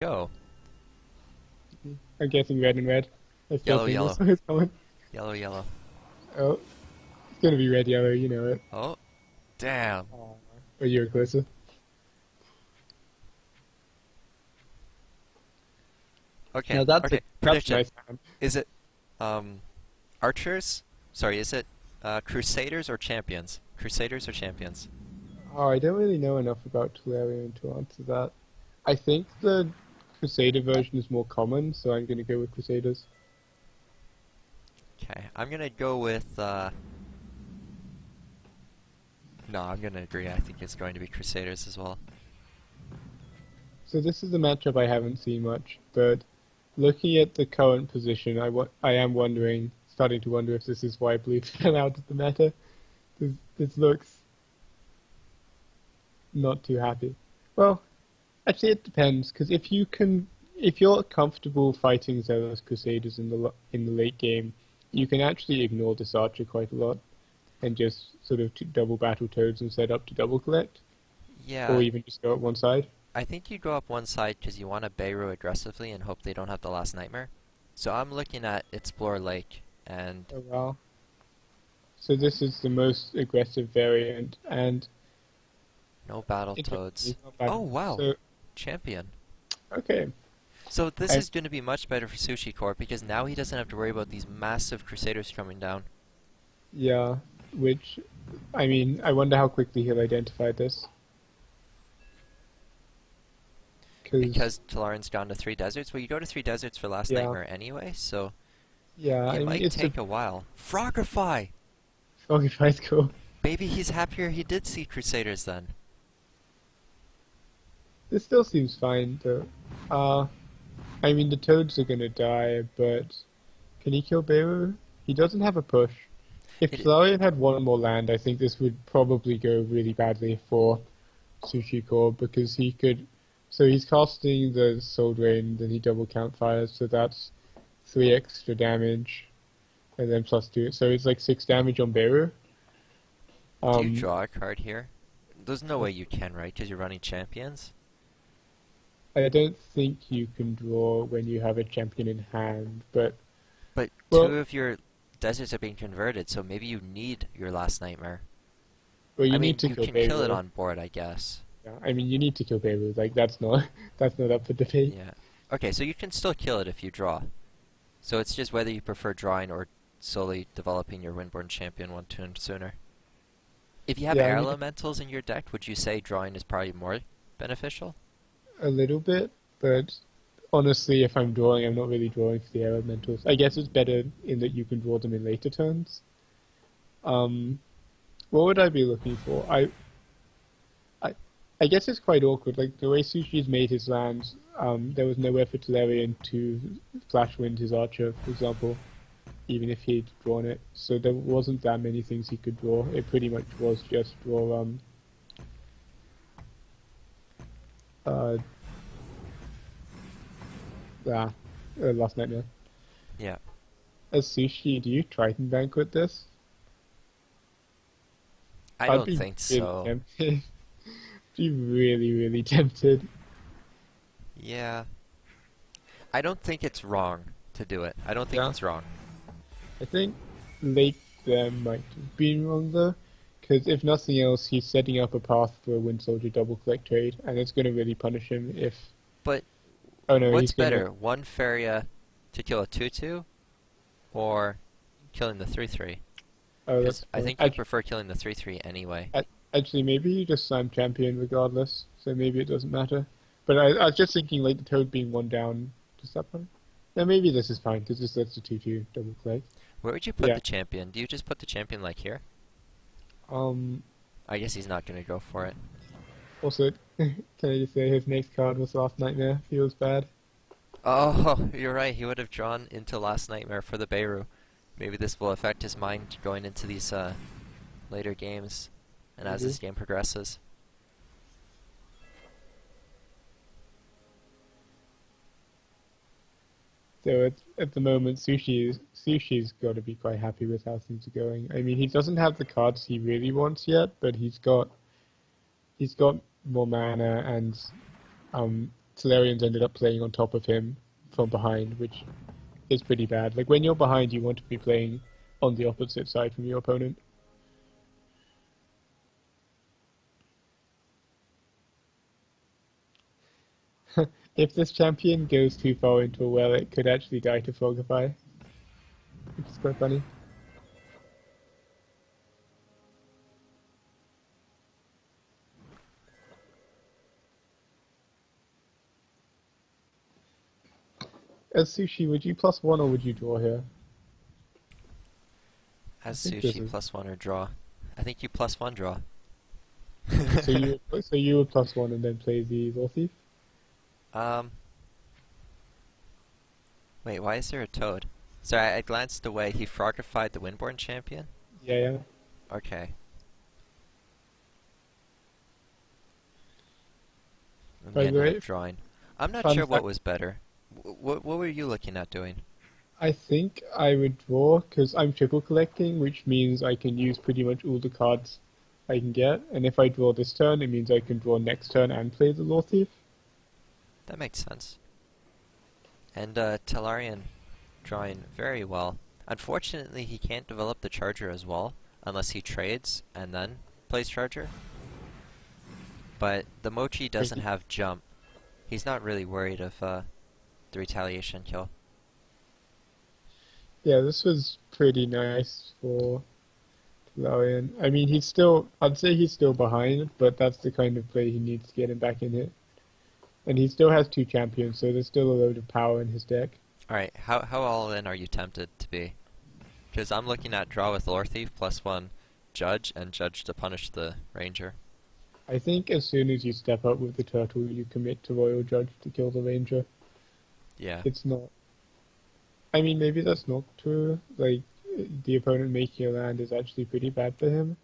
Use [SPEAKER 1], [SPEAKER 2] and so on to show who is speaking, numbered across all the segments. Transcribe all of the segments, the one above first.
[SPEAKER 1] Go.
[SPEAKER 2] I'm guessing red and red. I still
[SPEAKER 1] Yellow,
[SPEAKER 2] think
[SPEAKER 1] yellow.
[SPEAKER 2] this one is coming.
[SPEAKER 1] Yellow, yellow.
[SPEAKER 2] Oh, it's gonna be red yellow, you know it.
[SPEAKER 1] Oh, damn.
[SPEAKER 2] Oh. But you're closer.
[SPEAKER 1] Okay,
[SPEAKER 2] Now that's a
[SPEAKER 1] okay.
[SPEAKER 2] that's
[SPEAKER 1] Prediction.
[SPEAKER 2] nice hand.
[SPEAKER 1] Is it, archers? Sorry, is it, crusaders or champions? Crusaders or champions?
[SPEAKER 2] Oh, I don't really know enough about Taleiran to answer that. I think the Crusader version is more common, so I'm gonna go with Crusaders.
[SPEAKER 1] Okay, I'm gonna go with, no, I'm gonna agree. I think it's going to be crusaders as well.
[SPEAKER 2] So this is a matchup I haven't seen much, but looking at the current position, I am wondering, starting to wonder if this is why blue fell out of the meta. This looks not too happy. Well, actually, it depends because if you're comfortable fighting Zealous Crusaders in the late game, you can actually ignore this archer quite a lot and just sort of double battle toads and set up to double collect, or
[SPEAKER 1] Yeah,
[SPEAKER 2] even just go at one side.
[SPEAKER 1] I think you go up one side because you want to Beirut aggressively and hope they don't have the last nightmare. So I'm looking at Explore Lake, and
[SPEAKER 2] Oh wow! So this is the most aggressive variant, and
[SPEAKER 1] no battle
[SPEAKER 2] interestingly,
[SPEAKER 1] toads.
[SPEAKER 2] it's not bad.
[SPEAKER 1] Oh, wow.
[SPEAKER 2] So
[SPEAKER 1] Champion.
[SPEAKER 2] okay,
[SPEAKER 1] So this
[SPEAKER 2] I
[SPEAKER 1] is going to be much better for SushiCore because now he doesn't have to worry about these massive Crusaders coming down.
[SPEAKER 2] yeah, which I mean, I wonder how quickly he'll identify this because
[SPEAKER 1] Because Taleiran's gone to 3 deserts. Well, you go to 3 deserts for Last
[SPEAKER 2] yeah,
[SPEAKER 1] Nightmare anyway, so
[SPEAKER 2] yeah. I
[SPEAKER 1] it
[SPEAKER 2] mean,
[SPEAKER 1] might
[SPEAKER 2] it's a
[SPEAKER 1] take a while. Frogify!
[SPEAKER 2] froggy fight cool.
[SPEAKER 1] Maybe he's happier he did see Crusaders then.
[SPEAKER 2] This still seems fine though. Uh, I mean, the toads are gonna die, but can he kill Beru? He doesn't have a push. If
[SPEAKER 1] It,
[SPEAKER 2] Taleiran had one more land, I think this would probably go really badly for SushiCore because he could. So he's casting the Soul Drain, then he double count fires, so that's 3 extra damage, and then plus 2. So it's like 6 damage on Beru.
[SPEAKER 1] do you
[SPEAKER 2] Um,
[SPEAKER 1] draw a card here? There's no way you can, right? Because you're running champions?
[SPEAKER 2] I don't think you can draw when you have a champion in hand, but
[SPEAKER 1] But two
[SPEAKER 2] well,
[SPEAKER 1] of your deserts are being converted, so maybe you need your Last Nightmare.
[SPEAKER 2] well,
[SPEAKER 1] I
[SPEAKER 2] you need
[SPEAKER 1] mean,
[SPEAKER 2] to
[SPEAKER 1] you
[SPEAKER 2] kill
[SPEAKER 1] can kill it
[SPEAKER 2] Beru.
[SPEAKER 1] on board, I guess.
[SPEAKER 2] Yeah, I mean, you need to kill Beirut. Like that's not that's not up for debate.
[SPEAKER 1] Yeah. Okay, so you can still kill it if you draw. So it's just whether you prefer drawing or solely developing your Windborn Champion one turn sooner. If you have
[SPEAKER 2] Yeah, I
[SPEAKER 1] air
[SPEAKER 2] mean
[SPEAKER 1] elementals in your deck, would you say drawing is probably more beneficial?
[SPEAKER 2] a little bit, but honestly, if I'm drawing, I'm not really drawing for the elementals. I guess it's better in that you can draw them in later turns. Um, what would I be looking for? I, I guess it's quite awkward. Like the way Sushi's made his lands, there was nowhere for Taleiran to flash wind his archer, for example, even if he'd drawn it. So there wasn't that many things he could draw. It pretty much was just draw uh ah, Last Nightmare.
[SPEAKER 1] Yeah.
[SPEAKER 2] As Sushi, do you Triton Banquet this?
[SPEAKER 1] I
[SPEAKER 2] I'd
[SPEAKER 1] don't
[SPEAKER 2] be
[SPEAKER 1] think
[SPEAKER 2] really
[SPEAKER 1] so.
[SPEAKER 2] tempted. Be really, really tempted.
[SPEAKER 1] Yeah. I don't think it's wrong to do it. I don't think
[SPEAKER 2] Yeah,
[SPEAKER 1] it's wrong.
[SPEAKER 2] I think late there might have been wrong though, because if nothing else, he's setting up a path for a Wind Soldier double collect trade, and it's going to really punish him if.
[SPEAKER 1] But
[SPEAKER 2] Oh no,
[SPEAKER 1] what's
[SPEAKER 2] he's going to.
[SPEAKER 1] better, one Feria to kill a 2/2 or killing the 3/3?
[SPEAKER 2] Oh, that's
[SPEAKER 1] Because I
[SPEAKER 2] fine.
[SPEAKER 1] think you prefer killing the 3/3 anyway.
[SPEAKER 2] Actually, maybe you just slam champion regardless, so maybe it doesn't matter. But I was just thinking, like the toad being one down, does that fine? Yeah, maybe this is fine because this lets the 2/2 double collect.
[SPEAKER 1] Where would you put
[SPEAKER 2] Yeah.
[SPEAKER 1] the champion? Do you just put the champion like here?
[SPEAKER 2] Um.
[SPEAKER 1] I guess he's not going to go for it.
[SPEAKER 2] Also, can I just say his next card was Last Nightmare? Feels bad.
[SPEAKER 1] Oh, you're right. He would have drawn into Last Nightmare for the Beirut. Maybe this will affect his mind going into these later games and as
[SPEAKER 2] Maybe.
[SPEAKER 1] this game progresses.
[SPEAKER 2] So at the moment, Sushi's got to be quite happy with how things are going. I mean, he doesn't have the cards he really wants yet, but he's got more mana and Taleiran's ended up playing on top of him from behind, which is pretty bad. Like, when you're behind, you want to be playing on the opposite side from your opponent. If this champion goes too far into a well, it could actually die to Frogify, which is quite funny. As Sushi, would you plus one or would you draw here? I
[SPEAKER 1] As
[SPEAKER 2] think this
[SPEAKER 1] Sushi
[SPEAKER 2] is
[SPEAKER 1] plus one or draw. I think you plus one draw.
[SPEAKER 2] so you would plus one and then play the Law Thief?
[SPEAKER 1] Um, Wait, why is there a toad? Sorry, I glanced away. He frogified the Windborn champion?
[SPEAKER 2] Yeah, yeah.
[SPEAKER 1] Okay. And
[SPEAKER 2] By
[SPEAKER 1] he
[SPEAKER 2] the
[SPEAKER 1] ended
[SPEAKER 2] way,
[SPEAKER 1] up drawing. I'm not
[SPEAKER 2] fun
[SPEAKER 1] sure what
[SPEAKER 2] fact,
[SPEAKER 1] was better. What were you looking at doing?
[SPEAKER 2] I think I would draw because I'm triple collecting, which means I can use pretty much all the cards I can get. And if I draw this turn, it means I can draw next turn and play the Law Thief.
[SPEAKER 1] That makes sense. And Taleiran drawing very well. Unfortunately, he can't develop the Charger as well unless he trades and then plays Charger. But the Mochi doesn't have jump. He's not really worried of the retaliation kill.
[SPEAKER 2] Yeah, this was pretty nice for Taleiran. I mean, I'd say he's still behind, but that's the kind of play he needs to get him back in it. And he still has two champions, so there's still a load of power in his deck.
[SPEAKER 1] Alright, how all in are you tempted to be? Because I'm looking at draw with Lore Thief, plus one Judge, and Judge to punish the Ranger.
[SPEAKER 2] I think as soon as you step up with the turtle, you commit to Royal Judge to kill the Ranger.
[SPEAKER 1] Yeah.
[SPEAKER 2] It's not. I mean, maybe that's not true. Like, the opponent making a land is actually pretty bad for him.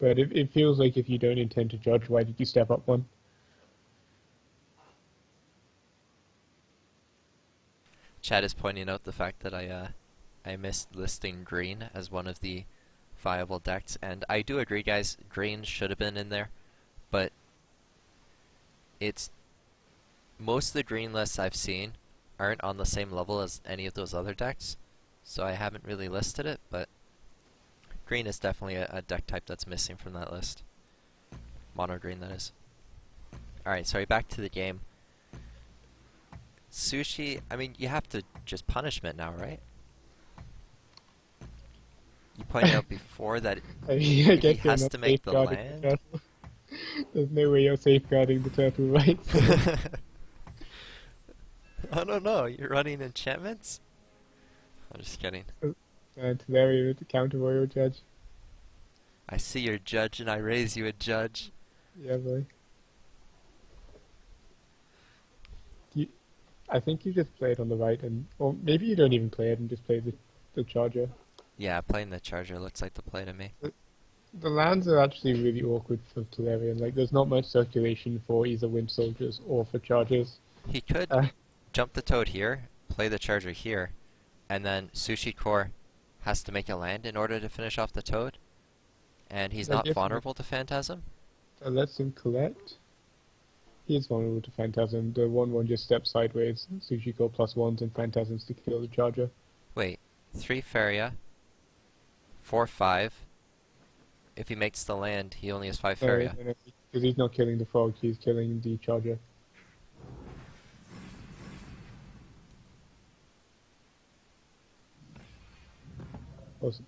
[SPEAKER 2] But it feels like if you don't intend to judge, why did you step up one?
[SPEAKER 1] Chad is pointing out the fact that I missed listing green as one of the viable decks, and I do agree, guys. Green should have been in there, but it's most of the green lists I've seen aren't on the same level as any of those other decks, so I haven't really listed it. But green is definitely a deck type that's missing from that list. Mono green, that is. All right, sorry. Back to the game. Sushi, I mean, you have to just punishment now, right? You pointed out before that
[SPEAKER 2] I mean, I
[SPEAKER 1] he
[SPEAKER 2] guess you're
[SPEAKER 1] has
[SPEAKER 2] not
[SPEAKER 1] to make the
[SPEAKER 2] safeguarding
[SPEAKER 1] land.
[SPEAKER 2] the turtle. There's no way you're safeguarding the turtle, right?
[SPEAKER 1] I don't know. You're running enchantments? I'm just kidding.
[SPEAKER 2] And Taleiran with the counter Royal Judge.
[SPEAKER 1] I see your judge and I raise you a judge.
[SPEAKER 2] Yeah, boy. I think you just play it on the right, or maybe you don't even play it and just play the Charger.
[SPEAKER 1] Yeah, playing the Charger looks like the play to me.
[SPEAKER 2] The lands are actually really awkward for Taleiran. Like, there's not much circulation for either Wind Soldiers or for Chargers.
[SPEAKER 1] He could jump the Toad here, play the Charger here, and then SushiCore has to make a land in order to finish off the Toad. And he's not vulnerable to Phantasm?
[SPEAKER 2] That lets him collect. He is vulnerable to Phantasm. The 1/1 just steps sideways. SushiCore plus ones and Phantasms to kill the Charger.
[SPEAKER 1] Wait, 3 Feria, 4/5. If he makes the land, he only has 5 Feria.
[SPEAKER 2] No, because he's not killing the frog, he's killing the Charger. Awesome.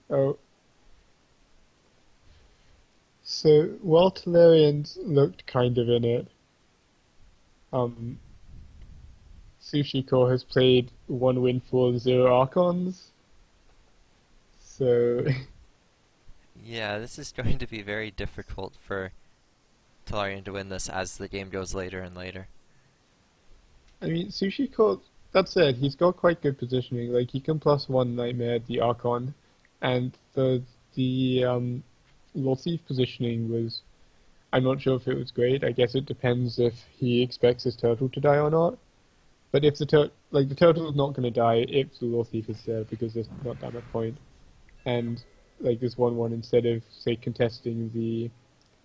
[SPEAKER 2] Oh. So, while Taleiran's looked kind of in it, SushiCore has played 1 Windfall and 0 Archons. So,
[SPEAKER 1] Yeah, this is going to be very difficult for Taleiran to win this as the game goes later and later.
[SPEAKER 2] I mean, SushiCore, that said, he's got quite good positioning. Like, he can plus 1 Nightmare the Archon, and the Lord Thief positioning was, I'm not sure if it was great. I guess it depends if he expects his turtle to die or not. But if the turtle is not going to die if the Lord Thief is there, because there's not that much point. And like this 1-1 instead of say contesting the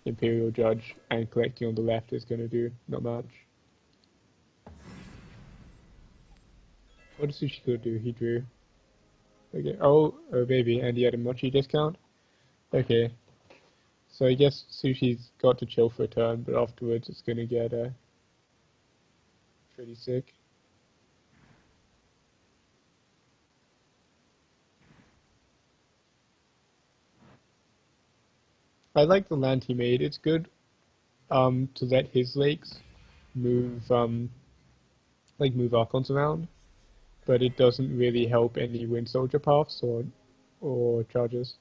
[SPEAKER 2] Imperial Judge and collecting on the left is going to do not much. What does SushiCore do? He drew. Okay. Oh baby, and he had a mochi discount. Okay. So I guess Sushi's got to chill for a turn, but afterwards it's going to get pretty sick. I like the land he made. It's good to let his lakes move move Archons around, but it doesn't really help any Wind Soldier paths or charges.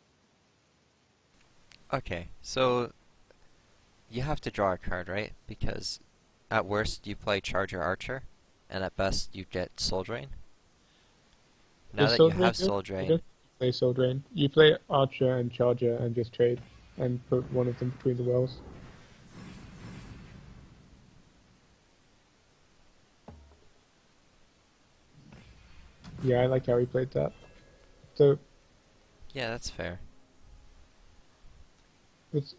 [SPEAKER 1] Okay, so you have to draw a card, right? Because at worst you play Charger Archer, and at best you get Soul Drain. Now
[SPEAKER 2] Is
[SPEAKER 1] that you
[SPEAKER 2] Soul Drain
[SPEAKER 1] have
[SPEAKER 2] good?
[SPEAKER 1] Soul
[SPEAKER 2] You
[SPEAKER 1] Drain,
[SPEAKER 2] don't play Soul Drain. You play Archer and Charger and just trade and put one of them between the wells. Yeah, I like how he played that. So
[SPEAKER 1] yeah, that's fair.
[SPEAKER 2] it's,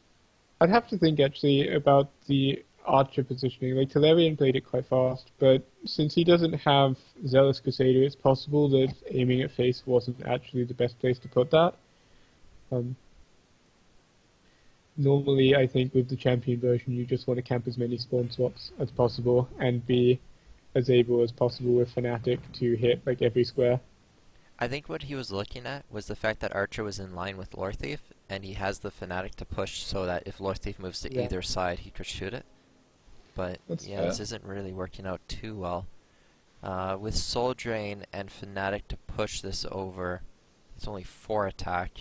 [SPEAKER 2] I'd have to think actually about the Archer positioning. Like Taleiran played it quite fast, but since he doesn't have Zealous Crusader, it's possible that aiming at face wasn't actually the best place to put that. Um, Normally, I think with the champion version, you just want to camp as many spawn swaps as possible and be as able as possible with Fnatic to hit like every square.
[SPEAKER 1] I think what he was looking at was the fact that Archer was in line with Lore Thief, and he has the Fnatic to push so that if Lore Thief moves to
[SPEAKER 2] Yeah,
[SPEAKER 1] either side, he could shoot it. But
[SPEAKER 2] that's
[SPEAKER 1] yeah,
[SPEAKER 2] fair.
[SPEAKER 1] this isn't really working out too well. With Soul Drain and Fnatic to push this over, it's only 4 attack.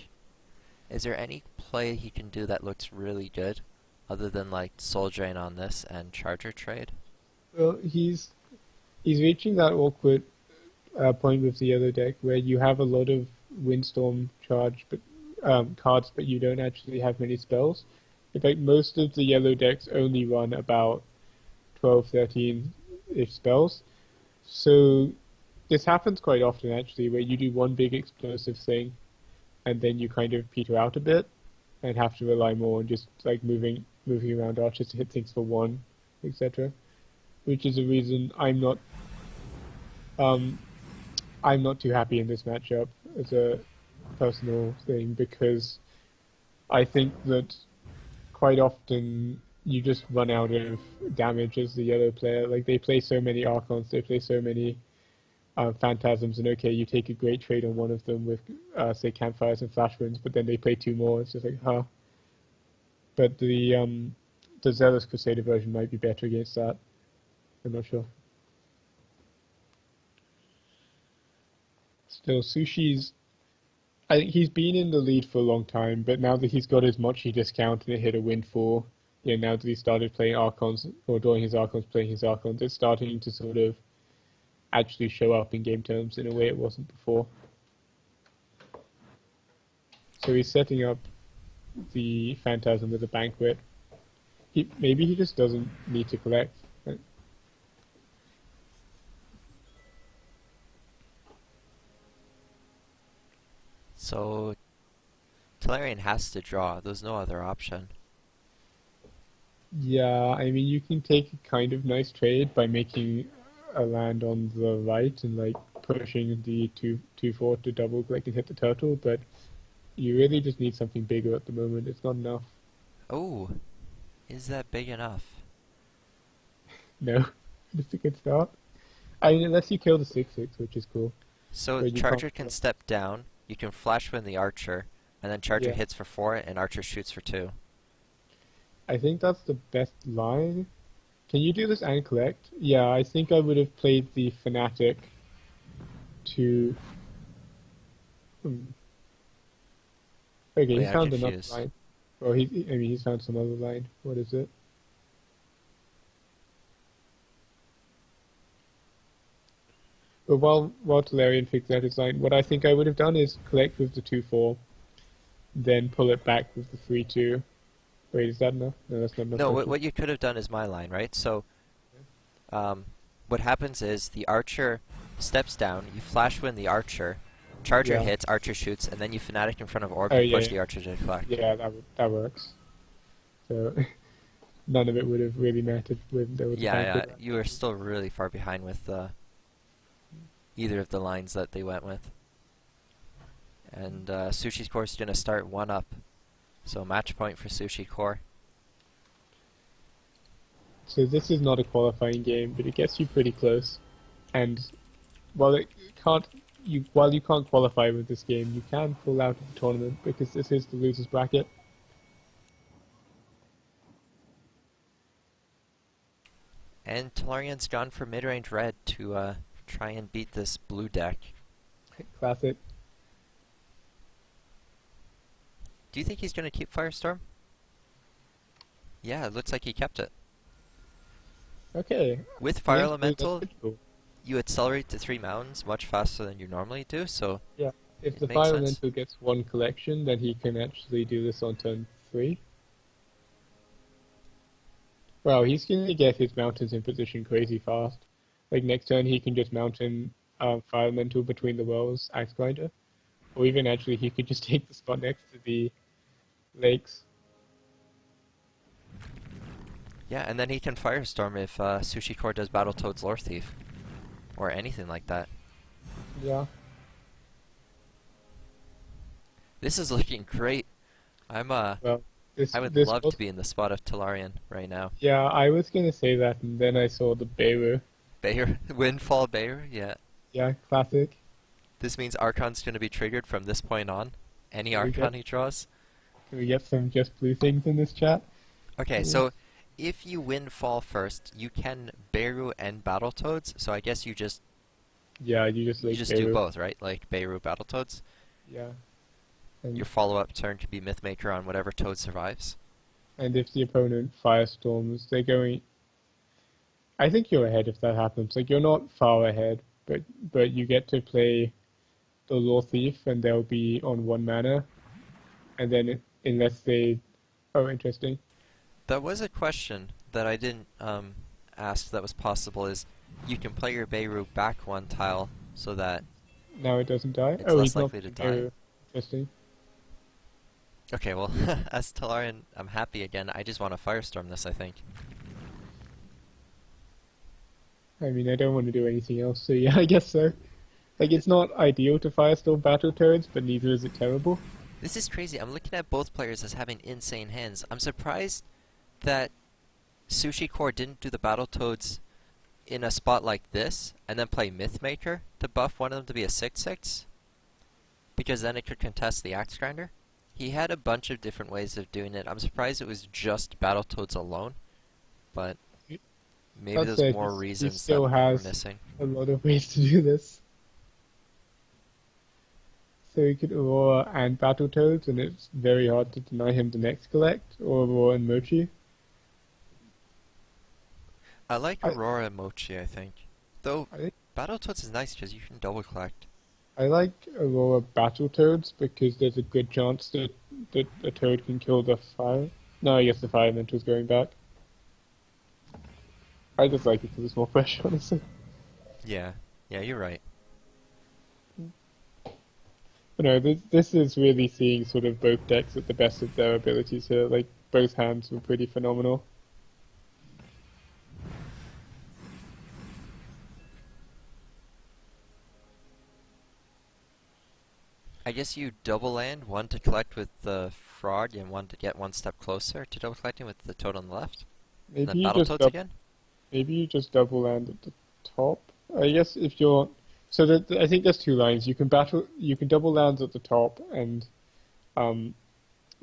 [SPEAKER 1] Is there any play he can do that looks really good, other than like Soul Drain on this and Charger trade?
[SPEAKER 2] Well, he's reaching that awkward point with the other deck where you have a lot of Windstorm charge, but cards, but you don't actually have many spells. In fact, most of the yellow decks only run about 12, 13-ish spells. So this happens quite often actually, where you do one big explosive thing, and then you kind of peter out a bit, and have to rely more on just like moving around archers to hit things for one, etc. Which is a reason um, I'm not too happy in this matchup as a personal thing because I think that quite often you just run out of damage as the yellow player. Like they play so many Archons, they play so many Phantasms, and okay, you take a great trade on one of them with say Campfires and Flash Winds, but then they play two more. It's just like, huh. But the Zealous Crusader version might be better against that. I'm not sure. Still, Sushi's I think he's been in the lead for a long time, but now that he's got his Mochi discount and it hit a windfall, now that he started playing Archons, or drawing his Archons, playing his Archons, it's starting to sort of actually show up in game terms in a way it wasn't before. So he's setting up the Phantasm with a Banquet. Maybe he just doesn't need to collect.
[SPEAKER 1] So Taleiran has to draw. There's no other option.
[SPEAKER 2] Yeah, I mean, you can take a kind of nice trade by making a land on the right and like pushing the 2/4 to double click and hit the turtle, but you really just need something bigger at the moment. It's not enough.
[SPEAKER 1] Oh, is that big enough?
[SPEAKER 2] No, it's a good start. I mean, unless you kill the 6/6, which is cool,
[SPEAKER 1] So
[SPEAKER 2] but you can't.
[SPEAKER 1] Charger can step down, you can flash win the Archer, and then Charger
[SPEAKER 2] Yeah,
[SPEAKER 1] hits for 4 and Archer shoots for 2.
[SPEAKER 2] I think that's the best line. Can you do this and collect? Yeah, I think I would have played the Fnatic to. Hmm. Okay,
[SPEAKER 1] Wait,
[SPEAKER 2] he's
[SPEAKER 1] I'm
[SPEAKER 2] found another
[SPEAKER 1] confused.
[SPEAKER 2] line. Well, I mean, he's found some other line. What is it? But while Taleiran figures out his line, what I think I would have done is collect with the 2/4, then pull it back with the 3/2. Wait, is that enough? No, that's not enough,
[SPEAKER 1] No,
[SPEAKER 2] actually.
[SPEAKER 1] what you could have done is my line, right? So, what happens is the Archer steps down, you flash win the Archer, Charger
[SPEAKER 2] Yeah.
[SPEAKER 1] hits, Archer shoots, and then you Fanatic in front of Orb
[SPEAKER 2] Oh
[SPEAKER 1] and
[SPEAKER 2] yeah,
[SPEAKER 1] push
[SPEAKER 2] yeah,
[SPEAKER 1] the Archer to collect.
[SPEAKER 2] yeah. That works. So none of it would have really mattered with there was a
[SPEAKER 1] Yeah,
[SPEAKER 2] tank
[SPEAKER 1] yeah,
[SPEAKER 2] with that.
[SPEAKER 1] you were still really far behind with either of the lines that they went with. And SushiCore's gonna start one up. So match point for SushiCore.
[SPEAKER 2] So this is not a qualifying game, but it gets you pretty close. And while it can't, while you can't qualify with this game, you can pull out of the tournament because this is the losers bracket.
[SPEAKER 1] And Taleiran's gone for mid-range red to try and beat this blue deck.
[SPEAKER 2] Classic.
[SPEAKER 1] Do you think he's gonna keep Firestorm? Yeah, it looks like he kept it.
[SPEAKER 2] Okay.
[SPEAKER 1] With Fire
[SPEAKER 2] Yeah, that's
[SPEAKER 1] Elemental,
[SPEAKER 2] pretty cool.
[SPEAKER 1] you accelerate to 3 mountains much faster than you normally do, so
[SPEAKER 2] Yeah. If
[SPEAKER 1] it
[SPEAKER 2] the
[SPEAKER 1] makes
[SPEAKER 2] Fire
[SPEAKER 1] sense.
[SPEAKER 2] Elemental gets one collection, then he can actually do this on turn 3. Wow, he's gonna get his mountains in position crazy fast. Like next turn, he can just mountain Fire Elemental between the wells, Axe Grinder, or even actually he could just take the spot next to the lakes.
[SPEAKER 1] Yeah, and then he can Firestorm if SushiCore does Battletoads Lore Thief. Or anything like that.
[SPEAKER 2] Yeah.
[SPEAKER 1] This is looking great.
[SPEAKER 2] Well, this
[SPEAKER 1] I would
[SPEAKER 2] this
[SPEAKER 1] love
[SPEAKER 2] was
[SPEAKER 1] to be in the spot of Taleiran right now.
[SPEAKER 2] yeah. I was gonna say that, and then I saw the Beirut.
[SPEAKER 1] Bayer, Windfall Bayer, yeah.
[SPEAKER 2] Yeah, classic.
[SPEAKER 1] This means Archon's gonna be triggered from this point on. Any
[SPEAKER 2] Can we
[SPEAKER 1] Archon
[SPEAKER 2] get
[SPEAKER 1] he draws.
[SPEAKER 2] can we get some just blue things in this chat?
[SPEAKER 1] Okay, so if you Windfall first, you can Beirut and Battletoads, so I guess
[SPEAKER 2] Yeah, you just
[SPEAKER 1] you
[SPEAKER 2] like
[SPEAKER 1] just do
[SPEAKER 2] Beirut.
[SPEAKER 1] both, right? Like Beirut Battletoads.
[SPEAKER 2] Yeah,
[SPEAKER 1] Your
[SPEAKER 2] and
[SPEAKER 1] follow-up turn could be Mythmaker on whatever toad survives.
[SPEAKER 2] and if the opponent firestorms, they're going. I think you're ahead if that happens. Like you're not far ahead, but you get to play the Law Thief, and they'll be on 1 mana, and then unless they. Oh, interesting.
[SPEAKER 1] That was a question that I didn't ask that was possible is you can play your Beirut back 1 tile so that
[SPEAKER 2] Now it doesn't die.
[SPEAKER 1] it's
[SPEAKER 2] Oh,
[SPEAKER 1] less
[SPEAKER 2] he's not
[SPEAKER 1] likely to die.
[SPEAKER 2] Beirut. Interesting.
[SPEAKER 1] Okay, well, as Taleiran, I'm happy again. I just want to Firestorm this, I think.
[SPEAKER 2] I mean, I don't want to do anything else, so yeah, I guess so. Like, it's not ideal to Firestorm Battletoads, but neither is it terrible.
[SPEAKER 1] This is crazy. I'm looking at both players as having insane hands. I'm surprised that SushiCore didn't do the Battletoads in a spot like this and then play Mythmaker to buff one of them to be a 6/6 because then it could contest the Axe Grinder. He had a bunch of different ways of doing it. I'm surprised it was just Battletoads alone, but maybe
[SPEAKER 2] That
[SPEAKER 1] there's
[SPEAKER 2] said,
[SPEAKER 1] more
[SPEAKER 2] he
[SPEAKER 1] reasons that
[SPEAKER 2] still
[SPEAKER 1] we're
[SPEAKER 2] has
[SPEAKER 1] missing.
[SPEAKER 2] a lot of ways to do this. So he could Aurora and Battletoads, and it's very hard to deny him the next collect, or Aurora and Mochi.
[SPEAKER 1] I like
[SPEAKER 2] I,
[SPEAKER 1] Aurora Mochi, I think. Though,
[SPEAKER 2] I think
[SPEAKER 1] Battletoads is nice because you can double collect.
[SPEAKER 2] I like Aurora Battletoads because there's a good chance that a toad can kill the fire. No, I guess the fire elemental's going back. I just like it because it's more fresh, honestly.
[SPEAKER 1] Yeah, you're right.
[SPEAKER 2] But no, this is really seeing sort of both decks at the best of their abilities here. Like, both hands were pretty phenomenal.
[SPEAKER 1] I guess you double land, one to collect with the frog and one to get one step closer to double collecting with the toad on the left. And then
[SPEAKER 2] Maybe you just
[SPEAKER 1] Battletoads again?
[SPEAKER 2] maybe you just double land at the top. I guess if you're so that I think there's 2 lines. You can double land at the top and um,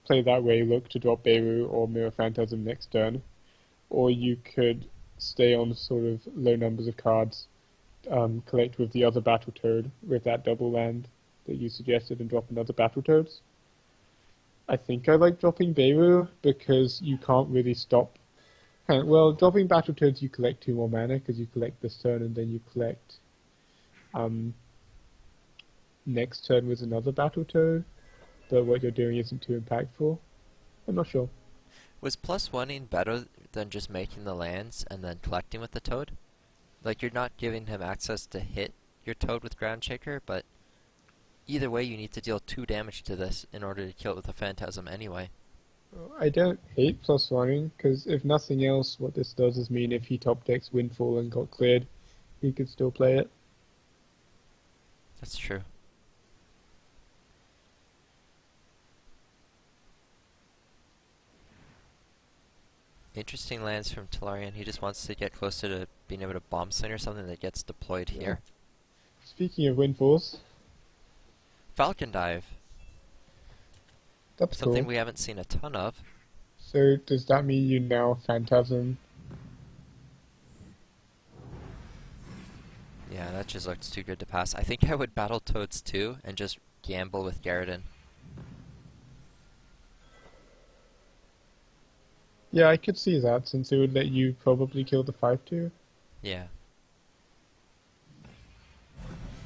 [SPEAKER 2] play that way, look to drop Beirut or Mirror Phantasm next turn, or you could stay on sort of low numbers of cards, collect with the other Battletoad with that double land that you suggested, and drop another Battletoads. I think I like dropping Beirut because you can't really stop. Well, dropping Battletoads, you collect 2 more mana because you collect this turn and then you collect next turn with another Battletoad, but what you're doing isn't too impactful. I'm not sure.
[SPEAKER 1] Was +1ing better than just making the lands and then collecting with the toad? Like, you're not giving him access to hit your toad with Ground Shaker, but either way, you need to deal 2 damage to this in order to kill it with a Phantasm anyway.
[SPEAKER 2] I don't hate plus oneing, because if nothing else, what this does is mean if he top decks Windfall and got cleared, he could still play it.
[SPEAKER 1] That's true. Interesting lands from Taleiran. He just wants to get closer to being able to bomb sling or something that gets deployed
[SPEAKER 2] Yeah.
[SPEAKER 1] here.
[SPEAKER 2] Speaking of Windfalls,
[SPEAKER 1] Falcon Dive.
[SPEAKER 2] that's
[SPEAKER 1] Something
[SPEAKER 2] cool.
[SPEAKER 1] we haven't seen a ton of.
[SPEAKER 2] So does that mean you now Phantasm?
[SPEAKER 1] Yeah, that just looks too good to pass. I think I would Battletoads too and just gamble with Garridan.
[SPEAKER 2] Yeah, I could see that, since it would let you probably kill the 5/2.
[SPEAKER 1] Yeah.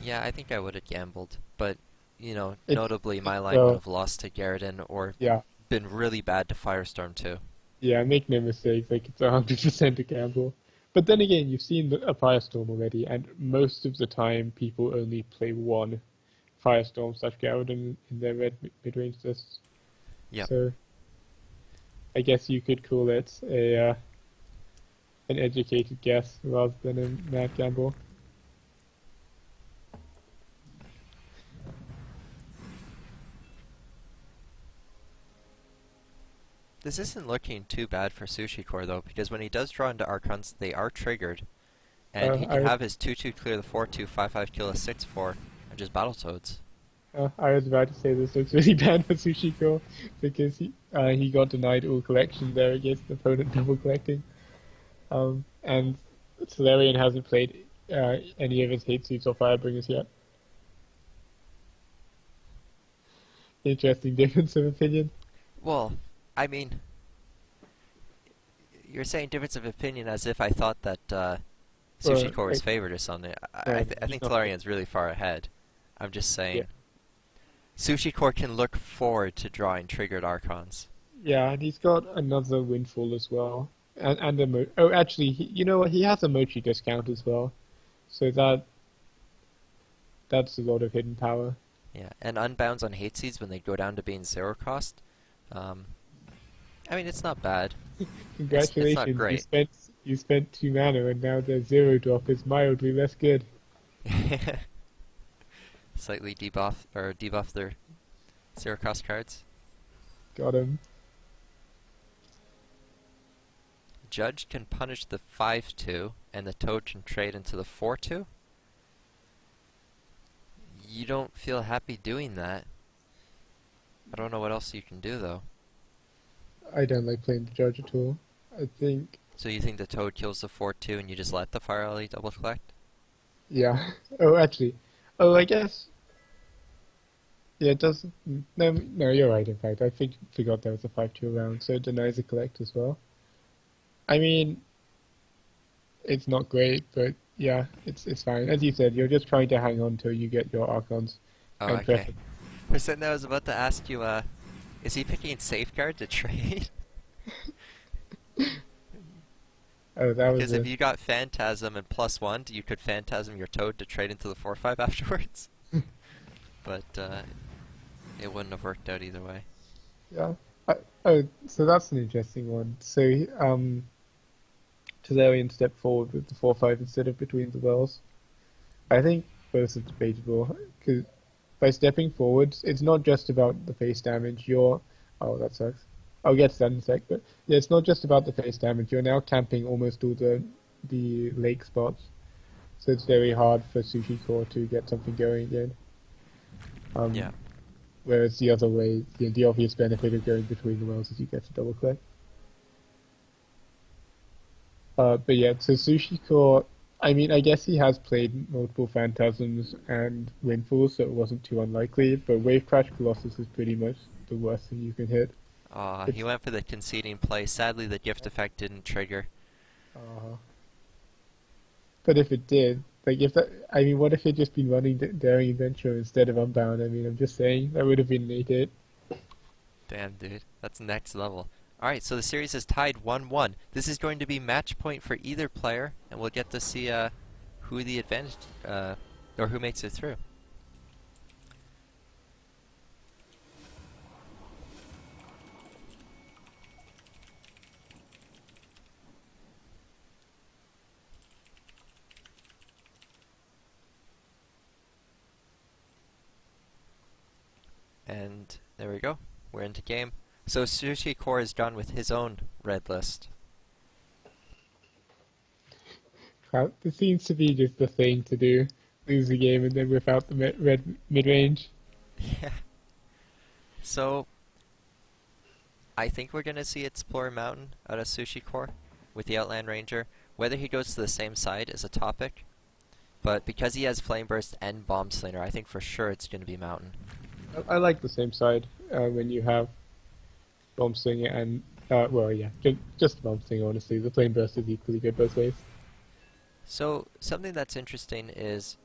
[SPEAKER 1] Yeah, I think I would have gambled. But,
[SPEAKER 2] It's,
[SPEAKER 1] notably my line would
[SPEAKER 2] well,
[SPEAKER 1] have lost to Garridan or
[SPEAKER 2] yeah,
[SPEAKER 1] been really bad to Firestorm too.
[SPEAKER 2] yeah, make no mistake, like it's 100% a gamble. But then again, you've seen a Firestorm already, and most of the time people only play one Firestorm slash Garridan in their red mid-range lists.
[SPEAKER 1] Yep.
[SPEAKER 2] So I guess you could call it a an educated guess rather than a mad gamble.
[SPEAKER 1] This isn't looking too bad for SushiCore though, because when he does draw into Archons, they are triggered. And he
[SPEAKER 2] I
[SPEAKER 1] can have his 2/2 clear the 4/2, 5/5 kill a 6/4, and just Battletoads.
[SPEAKER 2] I was about to say this looks really bad for SushiCore because he got denied all collection there against the opponent double collecting. And Taleiran hasn't played any of his hate suits or Firebringers yet. Interesting difference of opinion.
[SPEAKER 1] Well, I mean, you're saying difference of opinion as if I thought that
[SPEAKER 2] Well,
[SPEAKER 1] SushiCore was favored or something. I
[SPEAKER 2] he's
[SPEAKER 1] think
[SPEAKER 2] not.
[SPEAKER 1] Taleiran's really far ahead. I'm just
[SPEAKER 2] Yeah,
[SPEAKER 1] saying, SushiCore can look forward to drawing triggered Archons.
[SPEAKER 2] yeah, and he's got another windfall as well, and oh, actually, you know what? He has a mochi discount as well, so that's a lot of hidden power.
[SPEAKER 1] Yeah, and unbounds on hate seeds when they go down to being 0 cost. Um, I mean, it's not bad. It's not
[SPEAKER 2] Congratulations,
[SPEAKER 1] great.
[SPEAKER 2] you spent 2 mana, and now the zero drop is mildly less good.
[SPEAKER 1] Slightly debuff their 0 cost cards.
[SPEAKER 2] Got him.
[SPEAKER 1] Judge can punish the 5/2, and the Toad can trade into the 4/2. You don't feel happy doing that. I don't know what else you can do though.
[SPEAKER 2] I don't like playing the judge at all. I think,
[SPEAKER 1] So you think the Toad kills the 4/2 and you just let the Fire Alley double collect?
[SPEAKER 2] yeah. Oh, actually, oh, I guess, yeah, it does. No, no, you're right. In fact, forgot there was a 5/2 around, so it denies a collect as well. I mean, it's not great, but yeah, it's fine. As you said, you're just trying to hang on till you get your Archons
[SPEAKER 1] Oh,
[SPEAKER 2] and press.
[SPEAKER 1] okay. For a second, I was about to ask you, is he picking Safeguard to trade?
[SPEAKER 2] Oh, that was
[SPEAKER 1] Because if
[SPEAKER 2] a
[SPEAKER 1] you got Phantasm and +1, you could Phantasm your Toad to trade into the 4/5 afterwards. But it wouldn't have worked out either way.
[SPEAKER 2] yeah. Oh, so that's an interesting one. So Tazarian stepped forward with the 4/5 instead of between the wells. I think both are debatable because by stepping forwards, it's not just about the face damage. Oh, that sucks. I'll get to that in a sec, but yeah, it's not just about the face damage. You're now camping almost all the lake spots, so it's very hard for SushiCore to get something going again.
[SPEAKER 1] Yeah.
[SPEAKER 2] Um, Whereas the other way, the obvious benefit of going between the wells is you get to double click. But yeah, so SushiCore, I mean, I guess he has played multiple Phantasms and Windfalls, so it wasn't too unlikely, but Wave Crash Colossus is pretty much the worst thing you can hit.
[SPEAKER 1] He
[SPEAKER 2] It's,
[SPEAKER 1] went for the conceding play. Sadly, the gift effect didn't trigger.
[SPEAKER 2] uh, but if it did, like if that, I mean, what if he'd just been running Daring Adventure instead of Unbound? I mean, I'm just saying, that would have been an 8-8.
[SPEAKER 1] Damn, dude. That's next level. Alright, so the series is tied 1-1. This is going to be match point for either player, and we'll get to see who the advantage, or who makes it through. There we go. We're into game. So SushiCore is done with his own red list.
[SPEAKER 2] This seems to be just the thing to do. Lose the game and then without the red mid-range.
[SPEAKER 1] Yeah. So I think we're gonna see Explorer Mountain out of SushiCore with the Outland Ranger. Whether he goes to the same side is a topic, but because he has Flame Burst and Bomb Slinger, I think for sure it's gonna be Mountain.
[SPEAKER 2] I like the same side when you have Bomb Slinger and, well, yeah, just Bomb Slinger, honestly. The Flame Burst is equally good both ways.
[SPEAKER 1] So something that's interesting is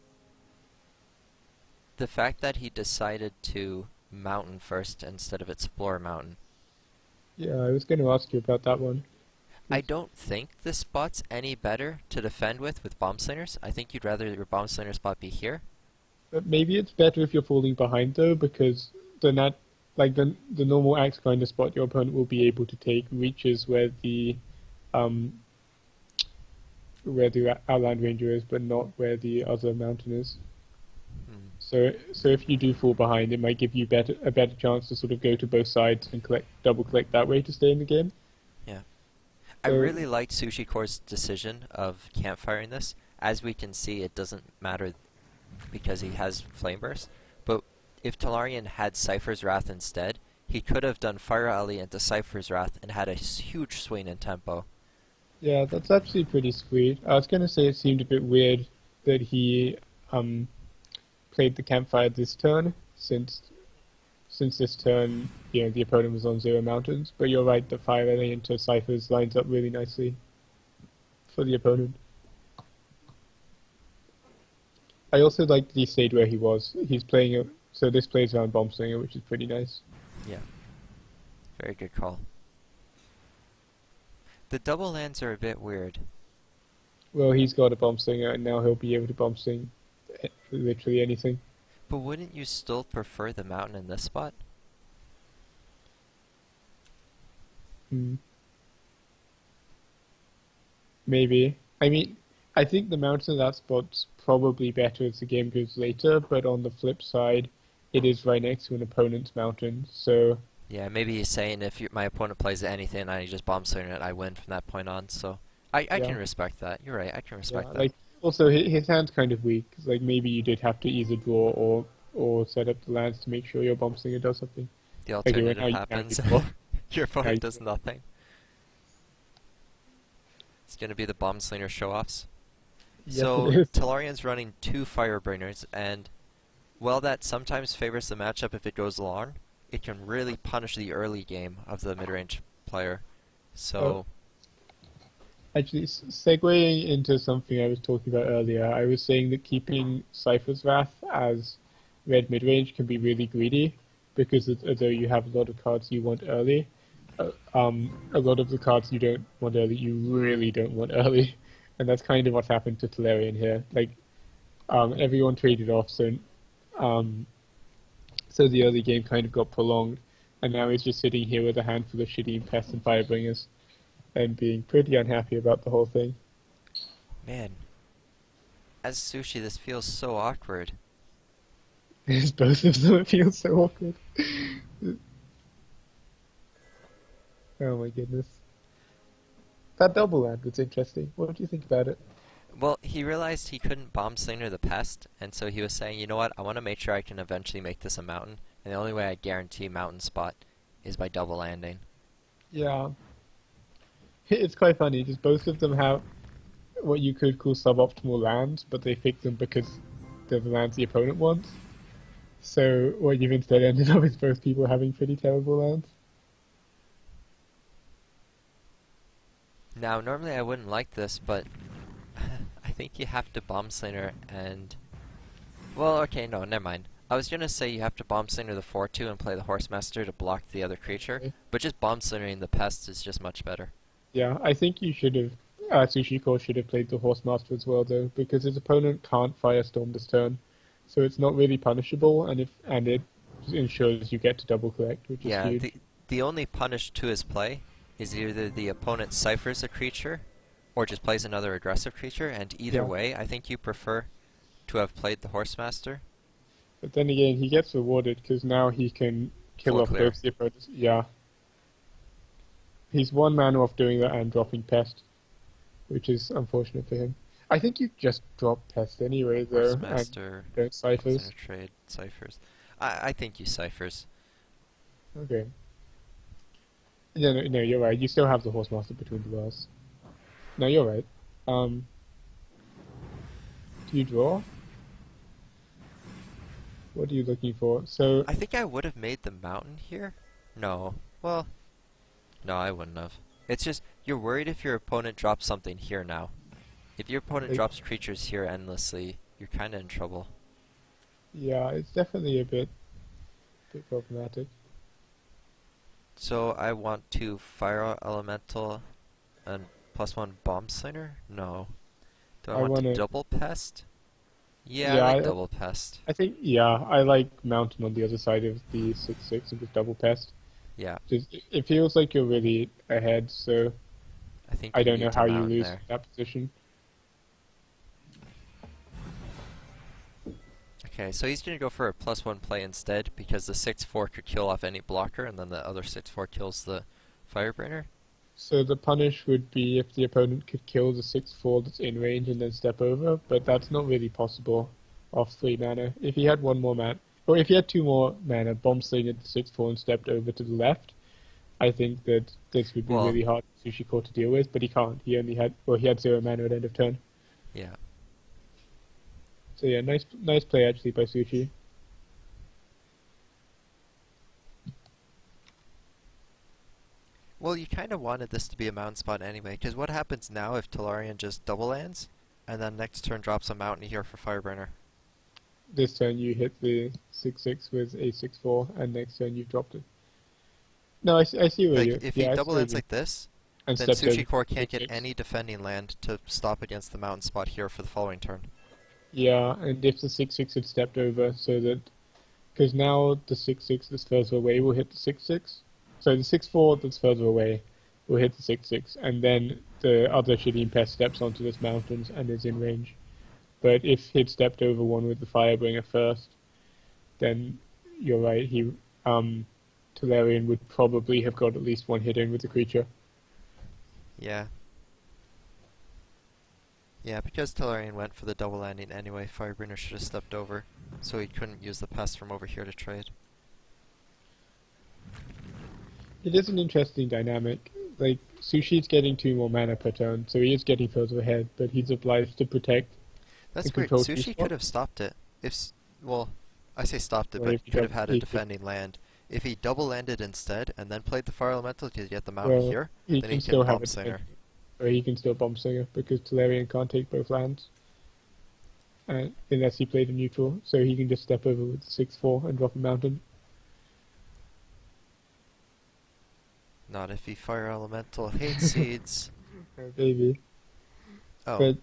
[SPEAKER 1] the fact that he decided to Mountain first instead of Explorer Mountain.
[SPEAKER 2] Yeah, I was going to ask you about that one.
[SPEAKER 1] I don't think this spot's any better to defend with Bomb Slingers. I think you'd rather your Bomb Slinger spot be here.
[SPEAKER 2] But maybe it's better if you're falling behind though, because the normal axe grinder spot your opponent will be able to take reaches um where the Outland Ranger is, but not where the other mountain is.
[SPEAKER 1] Hmm.
[SPEAKER 2] So if you do fall behind, it might give you a better chance to sort of go to both sides and double collect that way to stay in the game.
[SPEAKER 1] Yeah. I really like SushiCore's decision of campfiring this. As we can see, it doesn't matter because he has Flame Burst. But if Taleiran had Cypher's Wrath instead, he could have done Fire Alley into Cypher's Wrath and had a huge swing in tempo.
[SPEAKER 2] Yeah, that's actually pretty sweet. I was gonna say it seemed a bit weird that he played the campfire this turn, since this turn, the opponent was on 0 mountains. But you're right, the Fire Alley into Cyphers lines up really nicely for the opponent. I also liked that he stayed where he was. He's playing so this plays around Bomb Slinger, which is pretty nice.
[SPEAKER 1] Yeah. Very good call. The double lands are a bit weird.
[SPEAKER 2] Well, he's got a Bomb Slinger, and now he'll be able to Bomb Sling literally anything.
[SPEAKER 1] But wouldn't you still prefer the mountain in this spot?
[SPEAKER 2] Maybe. I mean, I think the mountain in that spot's probably better as the game goes later, but on the flip side, it is right next to an opponent's mountain, so...
[SPEAKER 1] Yeah, maybe he's saying if my opponent plays anything and I just bomb slinger it, I win from that point on. So I can respect that. You're right. I can respect that.
[SPEAKER 2] Like also his hand's kind of weak. Like maybe you did have to either draw or set up the lands to make sure your bomb slinger does something.
[SPEAKER 1] The alternative happens. Your opponent does nothing. It's gonna be the bomb slinger show-offs.
[SPEAKER 2] Yes,
[SPEAKER 1] So
[SPEAKER 2] it is.
[SPEAKER 1] Taleiran's running 2 Firebringers, and while that sometimes favors the matchup if it goes long, it can really punish the early game of the mid-range player. So,
[SPEAKER 2] Actually, segueing into something I was talking about earlier, I was saying that keeping Cypher's Wrath as red mid-range can be really greedy, because although you have a lot of cards you want early, a lot of the cards you don't want early, you really don't want early. And that's kind of what happened to Taleiran here. Like, everyone traded off, so the early game kind of got prolonged, and now he's just sitting here with a handful of shitty pests and Firebringers, and being pretty unhappy about the whole thing.
[SPEAKER 1] man, as Sushi, this feels so awkward.
[SPEAKER 2] It's both of them, it feels so awkward. Oh my goodness. That double land was interesting. What do you think about it?
[SPEAKER 1] Well, he realized he couldn't bomb slinger the pest, and so he was saying, you know what, I want to make sure I can eventually make this a mountain, and the only way I guarantee mountain spot is by double landing.
[SPEAKER 2] Yeah. It's quite funny, because both of them have what you could call suboptimal lands, but they pick them because they're the lands the opponent wants. So what you've instead ended up is both people having pretty terrible lands.
[SPEAKER 1] Now, normally I wouldn't like this, but I think you have to bomb slinger and... Well, okay, no, never mind. I was gonna say you have to bomb slinger the 4-2 and play the Horsemaster to block the other creature,
[SPEAKER 2] Okay.
[SPEAKER 1] but just bomb slingering the pest is just much better.
[SPEAKER 2] Yeah, I think you should have... SushiCore should have played the Horsemaster as well, though, because his opponent can't Firestorm this turn, so it's not really punishable, and it ensures you get to double collect, which is
[SPEAKER 1] Yeah,
[SPEAKER 2] huge.
[SPEAKER 1] the only punish to his play is either the opponent ciphers a creature, or just plays another aggressive creature, and either way, I think you prefer to have played the Horsemaster.
[SPEAKER 2] But then again, he gets rewarded because now he can kill
[SPEAKER 1] Full
[SPEAKER 2] off
[SPEAKER 1] clear.
[SPEAKER 2] both the opponents. Yeah, he's one man off doing that and dropping Pest, which is unfortunate for him. I think you just drop Pest anyway, though, and
[SPEAKER 1] Horsemaster,
[SPEAKER 2] don't
[SPEAKER 1] Center
[SPEAKER 2] Ciphers.
[SPEAKER 1] Trade, Ciphers. I think you Ciphers.
[SPEAKER 2] Okay. Yeah, no, no, you're right. You still have the Horsemaster between the wells. No, you're right. Um, do you draw? What are you looking for? So,
[SPEAKER 1] I think I would have made the mountain here. No. Well, no, I wouldn't have. It's just, you're worried if your opponent drops something here now. If your opponent
[SPEAKER 2] like,
[SPEAKER 1] drops creatures here endlessly, you're kinda in trouble.
[SPEAKER 2] yeah, it's definitely a bit problematic.
[SPEAKER 1] So I want to Fire Elemental and +1 Bomb Slinger? No. Do I
[SPEAKER 2] I
[SPEAKER 1] want to
[SPEAKER 2] wanna,
[SPEAKER 1] double Pest? Yeah, I
[SPEAKER 2] yeah,
[SPEAKER 1] like double Pest.
[SPEAKER 2] I think, yeah, I like Mountain on the other side of the 6/6 and just double Pest.
[SPEAKER 1] Yeah,
[SPEAKER 2] Just, it feels like you're really ahead, so
[SPEAKER 1] I think
[SPEAKER 2] I
[SPEAKER 1] you
[SPEAKER 2] don't know
[SPEAKER 1] need to
[SPEAKER 2] how you
[SPEAKER 1] mountain
[SPEAKER 2] lose
[SPEAKER 1] there.
[SPEAKER 2] that position.
[SPEAKER 1] Okay, so he's gonna go for a +1 play instead because the 6/4 could kill off any blocker and then the other 6/4 kills the Firebrainer.
[SPEAKER 2] So the punish would be if the opponent could kill the 6/4 that's in range and then step over, but that's not really possible off 3 mana. If he had one more mana, or if he had 2 more mana, bomb sling the 6/4 and stepped over to the left, I think that this would be
[SPEAKER 1] Well,
[SPEAKER 2] really hard for SushiCore to deal with, but he can't. He only had, well, he had 0 mana at end of turn.
[SPEAKER 1] yeah.
[SPEAKER 2] So yeah, nice play actually by Sushi.
[SPEAKER 1] Well, you kind of wanted this to be a mountain spot anyway, because what happens now if Taleiran just double lands, and then next turn drops a mountain here for Fireburner?
[SPEAKER 2] This turn you hit the 6/6 with a 6/4, and next turn you've dropped it. No, I see where
[SPEAKER 1] Like,
[SPEAKER 2] you,
[SPEAKER 1] if he
[SPEAKER 2] yeah, I
[SPEAKER 1] double
[SPEAKER 2] see where
[SPEAKER 1] lands
[SPEAKER 2] you,
[SPEAKER 1] like this,
[SPEAKER 2] and
[SPEAKER 1] then
[SPEAKER 2] stepped over
[SPEAKER 1] SushiCore
[SPEAKER 2] to
[SPEAKER 1] can't get
[SPEAKER 2] 6/6.
[SPEAKER 1] any defending land to stop against the mountain spot here for the following turn.
[SPEAKER 2] Yeah, and if the 6/6 had stepped over, so that because now the 6/6 that's further away will hit the 6/6, so the 6/4 that's further away will hit the 6/6, and then the other Shadeen Pest steps onto this mountains and is in range. But if he'd stepped over one with the Firebringer first, then you're right. Taleiran would probably have got at least one hit in with the creature.
[SPEAKER 1] Yeah. Yeah, because Taleiran went for the double landing anyway, Firebringer should have stepped over, so he couldn't use the pest from over here to trade.
[SPEAKER 2] It is an interesting dynamic. Like, Sushi's getting 2 more mana per turn, so he is getting further ahead, but he's obliged to protect
[SPEAKER 1] That's
[SPEAKER 2] and
[SPEAKER 1] weird.
[SPEAKER 2] control 2
[SPEAKER 1] Sushi could
[SPEAKER 2] spots.
[SPEAKER 1] have stopped it. Well, I say stopped it,
[SPEAKER 2] Well,
[SPEAKER 1] but
[SPEAKER 2] if
[SPEAKER 1] he
[SPEAKER 2] he
[SPEAKER 1] could have
[SPEAKER 2] double,
[SPEAKER 1] had a
[SPEAKER 2] he could,
[SPEAKER 1] defending land. If he double landed instead and then played the Fire Elemental to get the mountain
[SPEAKER 2] well,
[SPEAKER 1] here,
[SPEAKER 2] he
[SPEAKER 1] then
[SPEAKER 2] can
[SPEAKER 1] he can
[SPEAKER 2] still have
[SPEAKER 1] Bomb
[SPEAKER 2] a
[SPEAKER 1] Singer.
[SPEAKER 2] defense, or he can still bomb Singer because Taleiran can't take both lands unless he played a neutral, so he can just step over with 6/4 and drop a mountain.
[SPEAKER 1] Not if he Fire Elemental Hate Seeds.
[SPEAKER 2] Maybe,
[SPEAKER 1] Oh,
[SPEAKER 2] but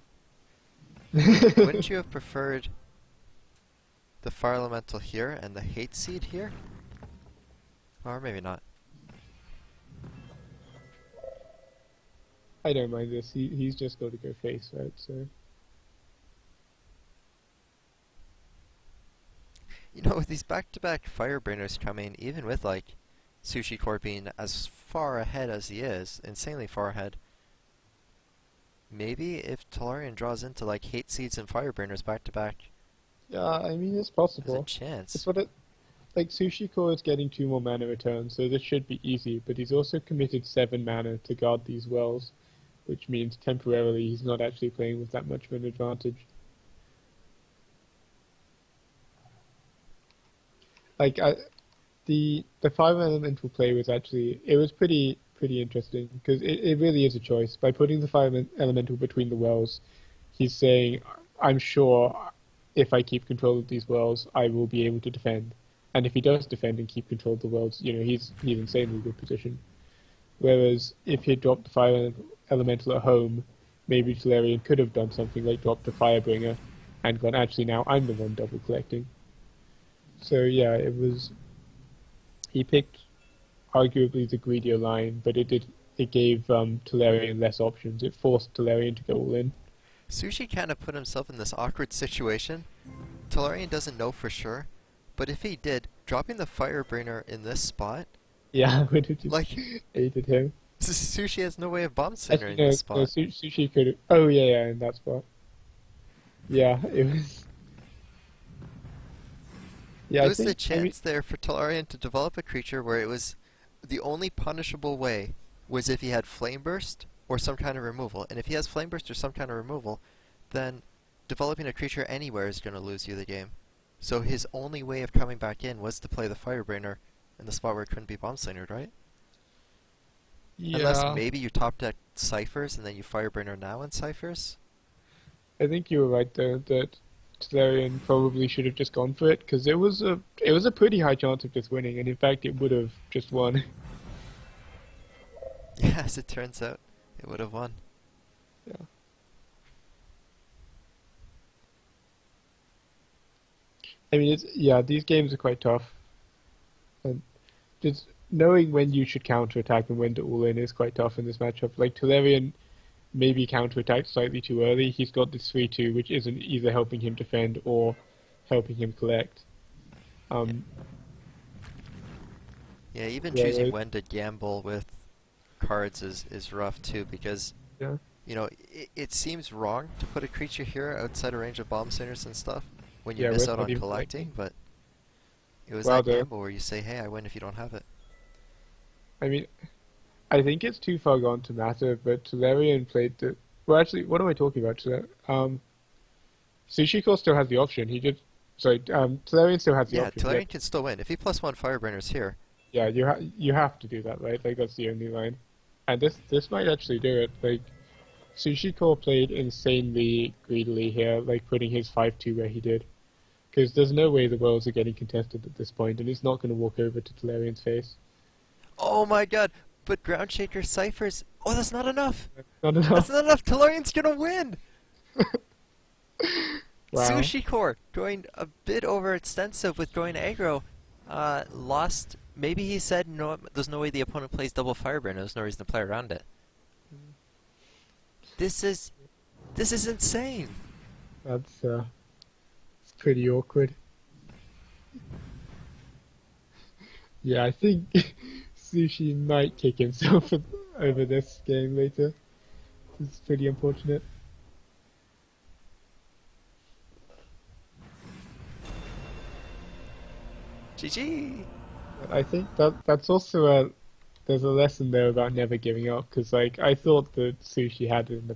[SPEAKER 1] wouldn't you have preferred the Fire Elemental here and the Hate Seed here? Or maybe not.
[SPEAKER 2] I don't mind this. He's just got to go face, right? So
[SPEAKER 1] You know, with these back-to-back Fireburners coming, even with, like, SushiCore being as far ahead as he is, insanely far ahead, maybe if Taleiran draws into, like, Hate Seeds and Fireburners back-to-back,
[SPEAKER 2] yeah, I mean it's
[SPEAKER 1] there's a
[SPEAKER 2] possible. It's
[SPEAKER 1] chance.
[SPEAKER 2] what it like. SushiCore is getting 2 more mana returns, so this should be easy. But he's also committed 7 mana to guard these wells, which means temporarily he's not actually playing with that much of an advantage. Like the 5 elemental play was actually it was pretty interesting because it really is a choice. By putting the 5 elemental between the wells, he's saying, I'm sure if I keep control of these wells, I will be able to defend. And if he does defend and keep control of the wells, he's in insanely good position. Whereas if he dropped the 5 elemental at home, maybe Taleiran could have done something like dropped the Firebringer and gone, actually now I'm the one double collecting. So yeah, he picked arguably the greedier line, but it gave Taleiran less options. It forced Taleiran to go all in.
[SPEAKER 1] Sushi kind of put himself in this awkward situation. Taleiran doesn't know for sure, but if he did, dropping the Firebrainer in this spot,
[SPEAKER 2] Yeah, I would have just
[SPEAKER 1] like
[SPEAKER 2] hated him.
[SPEAKER 1] Sushi has no way of bomb
[SPEAKER 2] Actually,
[SPEAKER 1] centering
[SPEAKER 2] no,
[SPEAKER 1] this
[SPEAKER 2] no,
[SPEAKER 1] spot.
[SPEAKER 2] Sushi could have. Oh, yeah, yeah, in that spot. Yeah, it was. Yeah,
[SPEAKER 1] There
[SPEAKER 2] I
[SPEAKER 1] was the
[SPEAKER 2] think. I mean,
[SPEAKER 1] chance there for Taleiran to develop a creature where it was the only punishable way was if he had Flame Burst or some kind of removal. And if he has Flame Burst or some kind of removal, then developing a creature anywhere is going to lose you the game. So his only way of coming back in was to play the Firebrainer in the spot where it couldn't be bomb slingered, right? Unless
[SPEAKER 2] yeah,
[SPEAKER 1] maybe you top deck Ciphers and then you Firebrainer now in Ciphers?
[SPEAKER 2] I think you were right there that Taleiran probably should have just gone for it because it was a pretty high chance of just winning, and in fact, it would have just won.
[SPEAKER 1] Yeah, as it turns out, it would have won.
[SPEAKER 2] Yeah. I mean, it's yeah, these games are quite tough, and just knowing when you should counterattack and when to all in is quite tough in this matchup. Like Taleiran maybe counterattacked slightly too early. He's got this 3-2, which isn't either helping him defend or helping him collect.
[SPEAKER 1] Yeah,
[SPEAKER 2] Um,
[SPEAKER 1] yeah, even
[SPEAKER 2] yeah,
[SPEAKER 1] choosing when to gamble with cards is rough too because
[SPEAKER 2] yeah,
[SPEAKER 1] it seems wrong to put a creature here outside a range of bomb centers and stuff when you
[SPEAKER 2] yeah,
[SPEAKER 1] miss
[SPEAKER 2] we're
[SPEAKER 1] out
[SPEAKER 2] not
[SPEAKER 1] on
[SPEAKER 2] even
[SPEAKER 1] collecting,
[SPEAKER 2] collecting.
[SPEAKER 1] but it was
[SPEAKER 2] Wow,
[SPEAKER 1] that
[SPEAKER 2] though.
[SPEAKER 1] gamble where you say, hey, I win if you don't have it.
[SPEAKER 2] I mean, I think it's too far gone to matter, but Tolarian played the. Well, actually, what am I talking about? SushiCore still has the option. He just. Sorry, Tolarian still has the
[SPEAKER 1] Yeah,
[SPEAKER 2] option. Yeah,
[SPEAKER 1] Taleiran can still win. If he plus one Firebrenner's here,
[SPEAKER 2] yeah, you have to do that, right? Like that's the only line. And this might actually do it. Like SushiCore played insanely greedily here, like putting his 5-2 where he did. Because there's no way the worlds are getting contested at this point, and he's not going to walk over to Tolarian's face.
[SPEAKER 1] oh my god, but Groundshaker Ciphers, oh, that's not enough!
[SPEAKER 2] Not
[SPEAKER 1] That's
[SPEAKER 2] enough.
[SPEAKER 1] not enough! Taleiran's gonna win!
[SPEAKER 2] Wow.
[SPEAKER 1] SushiCore going a bit overextensive with going aggro. Lost. Maybe he said no. There's no way the opponent plays double Firebrain. There's no reason to play around it. This is this is insane.
[SPEAKER 2] That's it's pretty awkward. Yeah, I think Sushi might kick himself over this game later. It's pretty unfortunate.
[SPEAKER 1] GG.
[SPEAKER 2] I think that's also a there's a lesson there about never giving up because like I thought that Sushi had it in the